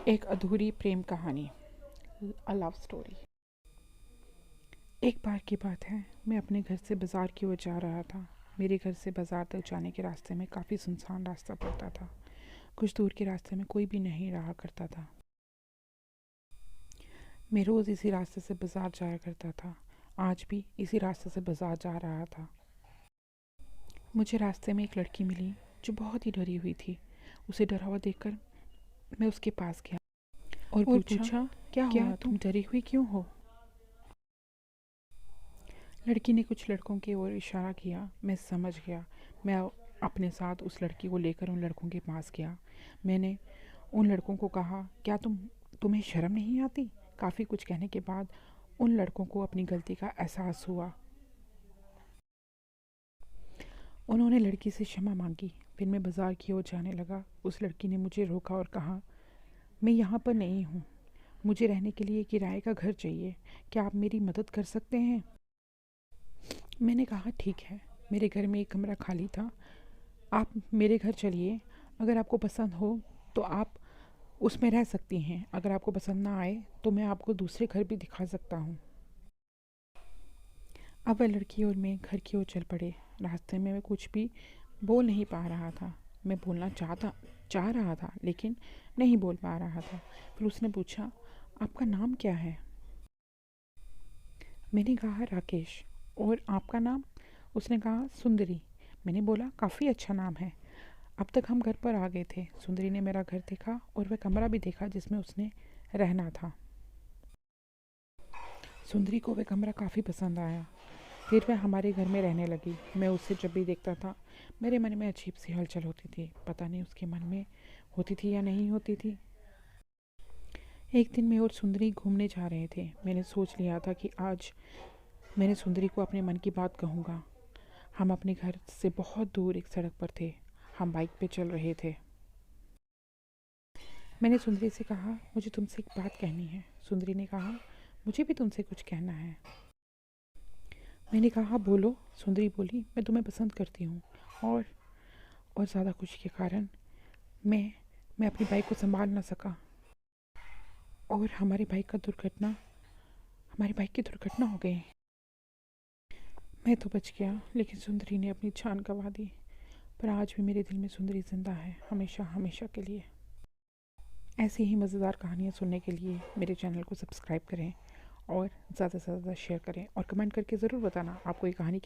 एक अधूरी प्रेम कहानी, अ लव स्टोरी। एक बार की बात है, मैं अपने घर से बाज़ार की ओर जा रहा था। मेरे घर से बाज़ार तक जाने के रास्ते में काफ़ी सुनसान रास्ता पड़ता था। कुछ दूर के रास्ते में कोई भी नहीं रहा करता था। मैं रोज़ इसी रास्ते से बाज़ार जाया करता था। आज भी इसी रास्ते से बाज़ार जा रहा था। मुझे रास्ते में एक लड़की मिली जो बहुत ही डरी हुई थी। उसे डरा हुआ देखकर मैं उसके पास गया और पूछा, क्या हुआ, तुम डरी हुई क्यों हो? लड़की ने कुछ लड़कों की ओर इशारा किया। मैं समझ गया। मैं अपने साथ उस लड़की को लेकर उन लड़कों के पास गया। मैंने उन लड़कों को कहा, क्या तुम्हें शर्म नहीं आती? काफ़ी कुछ कहने के बाद उन लड़कों को अपनी गलती का एहसास हुआ। उन्होंने लड़की से क्षमा मांगी। फिर मैं बाज़ार की ओर जाने लगा। उस लड़की ने मुझे रोका और कहा, मैं यहाँ पर नहीं हूँ। मुझे रहने के लिए किराए का घर चाहिए। क्या आप मेरी मदद कर सकते हैं? मैंने कहा, ठीक है। मेरे घर में एक कमरा खाली था। आप मेरे घर चलिए। अगर आपको पसंद हो तो आप उसमें रह सकती हैं। अगर आपको पसंद ना आए तो मैं आपको दूसरे घर भी दिखा सकता हूँ। अब वह लड़की और मैं घर की ओर चल पड़े। रास्ते में मैं कुछ भी बोल नहीं पा रहा था। मैं बोलना चाह रहा था लेकिन नहीं बोल पा रहा था। फिर उसने पूछा, आपका नाम क्या है? मैंने कहा, राकेश। और आपका नाम? उसने कहा, सुंदरी। मैंने बोला, काफ़ी अच्छा नाम है। अब तक हम घर पर आ गए थे। सुंदरी ने मेरा घर देखा और वह कमरा भी देखा जिसमें उसने रहना था। सुंदरी को वह कमरा काफ़ी पसंद आया। फिर वह हमारे घर में रहने लगी। मैं उसे जब भी देखता था मेरे मन में अजीब सी हलचल होती थी। पता नहीं उसके मन में होती थी या नहीं होती थी। एक दिन मैं और सुंदरी घूमने जा रहे थे। मैंने सोच लिया था कि आज मैंने सुंदरी को अपने मन की बात कहूँगा। हम अपने घर से बहुत दूर एक सड़क पर थे। हम बाइक पे चल रहे थे। मैंने सुंदरी से कहा, मुझे तुमसे एक बात कहनी है। सुंदरी ने कहा, मुझे भी तुमसे कुछ कहना है। मैंने कहा, बोलो। सुंदरी बोली, मैं तुम्हें पसंद करती हूँ और ज़्यादा कुछ के कारण मैं मैं अपनी बाइक को संभाल ना सका और हमारी बाइक की दुर्घटना हो गई। मैं तो बच गया लेकिन सुंदरी ने अपनी जान गंवा दी। पर आज भी मेरे दिल में सुंदरी जिंदा है, हमेशा हमेशा के लिए। ऐसी ही मज़ेदार कहानियाँ सुनने के लिए मेरे चैनल को सब्सक्राइब करें और ज़्यादा से ज़्यादा शेयर करें और कमेंट करके ज़रूर बताना आपको ये कहानी